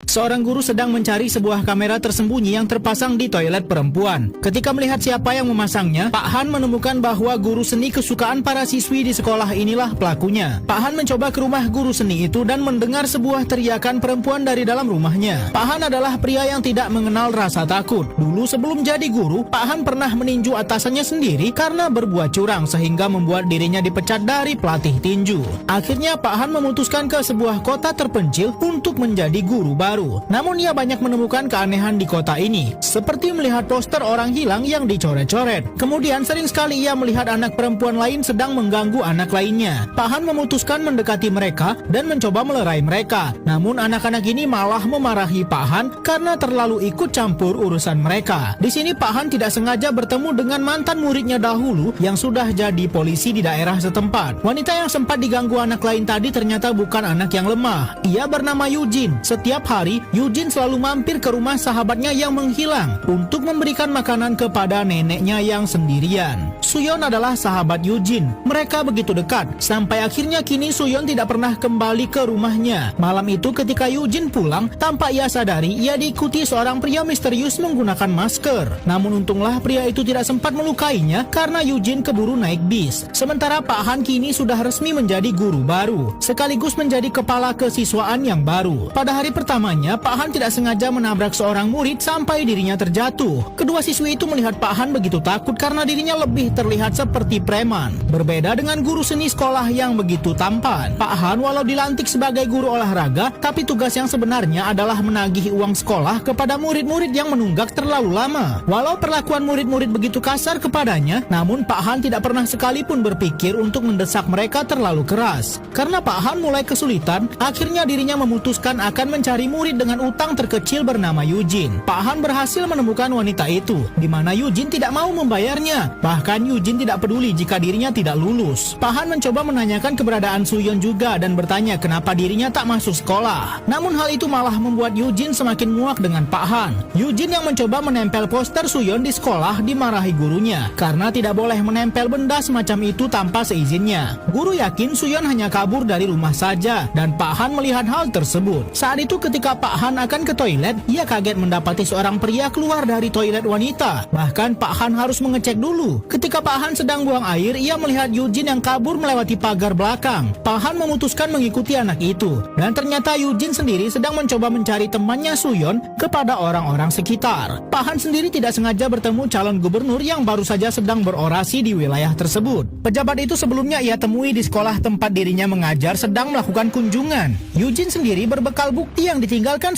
Seorang guru sedang mencari sebuah kamera tersembunyi yang terpasang di toilet perempuan. Ketika melihat siapa yang memasangnya, Pak Han menemukan bahwa guru seni kesukaan para siswi di sekolah inilah pelakunya. Pak Han mencoba ke rumah guru seni itu dan mendengar sebuah teriakan perempuan dari dalam rumahnya. Pak Han adalah pria yang tidak mengenal rasa takut. Dulu sebelum jadi guru, Pak Han pernah meninju atasannya sendiri karena berbuat curang sehingga membuat dirinya dipecat dari pelatih tinju. Akhirnya Pak Han memutuskan ke sebuah kota terpencil untuk menjadi guru baru. Namun ia banyak menemukan keanehan di kota ini, seperti melihat poster orang hilang yang dicoret-coret. Kemudian sering sekali ia melihat anak perempuan lain sedang mengganggu anak lainnya. Pak Han memutuskan mendekati mereka dan mencoba melerai mereka. Namun anak-anak ini malah memarahi Pak Han karena terlalu ikut campur urusan mereka. Di sini Pak Han tidak sengaja bertemu dengan mantan muridnya dahulu yang sudah jadi polisi di daerah setempat. Wanita yang sempat diganggu anak lain tadi ternyata bukan anak yang lemah. Ia bernama Eugene. Setiap hari Eugene selalu mampir ke rumah sahabatnya yang menghilang untuk memberikan makanan kepada neneknya yang sendirian. Suyon adalah sahabat Eugene. Mereka begitu dekat, sampai akhirnya kini Suyon tidak pernah kembali ke rumahnya. Malam itu ketika Eugene pulang, tanpa ia sadari, ia diikuti seorang pria misterius menggunakan masker. Namun untunglah pria itu tidak sempat melukainya karena Eugene keburu naik bis. Sementara Pak Han kini sudah resmi menjadi guru baru, sekaligus menjadi kepala kesiswaan yang baru. Pada hari pertamanya, Pak Han tidak sengaja menabrak seorang murid sampai dirinya terjatuh. Kedua siswi itu melihat Pak Han begitu takut karena dirinya lebih terlihat seperti preman. Berbeda dengan guru seni sekolah yang begitu tampan. Pak Han walau dilantik sebagai guru olahraga, tapi tugas yang sebenarnya adalah menagih uang sekolah kepada murid-murid yang menunggak terlalu lama. Walau perlakuan murid-murid begitu kasar kepadanya, namun Pak Han tidak pernah sekalipun berpikir untuk mendesak mereka terlalu keras. Karena Pak Han mulai kesulitan, akhirnya dirinya memutuskan akan mencari murid dengan utang terkecil bernama Eugene. Pak Han berhasil menemukan wanita itu, di mana Eugene tidak mau membayarnya. Bahkan Eugene tidak peduli jika dirinya tidak lulus. Pak Han mencoba menanyakan keberadaan Suyon juga dan bertanya kenapa dirinya tak masuk sekolah. Namun hal itu malah membuat Eugene semakin muak dengan Pak Han. Eugene yang mencoba menempel poster Suyon di sekolah dimarahi gurunya karena tidak boleh menempel benda semacam itu tanpa seizinnya. Guru yakin Suyon hanya kabur dari rumah saja dan Pak Han melihat hal tersebut. Saat itu ketika Pak Han akan ke toilet, ia kaget mendapati seorang pria keluar dari toilet wanita. Bahkan Pak Han harus mengecek dulu. Ketika Pak Han sedang buang air, ia melihat Eugene yang kabur melewati pagar belakang. Pak Han memutuskan mengikuti anak itu. Dan ternyata Eugene sendiri sedang mencoba mencari temannya Suyon kepada orang-orang sekitar. Pak Han sendiri tidak sengaja bertemu calon gubernur yang baru saja sedang berorasi di wilayah tersebut. Pejabat itu sebelumnya ia temui di sekolah tempat dirinya mengajar sedang melakukan kunjungan. Eugene sendiri berbekal bukti yang ditinggalkan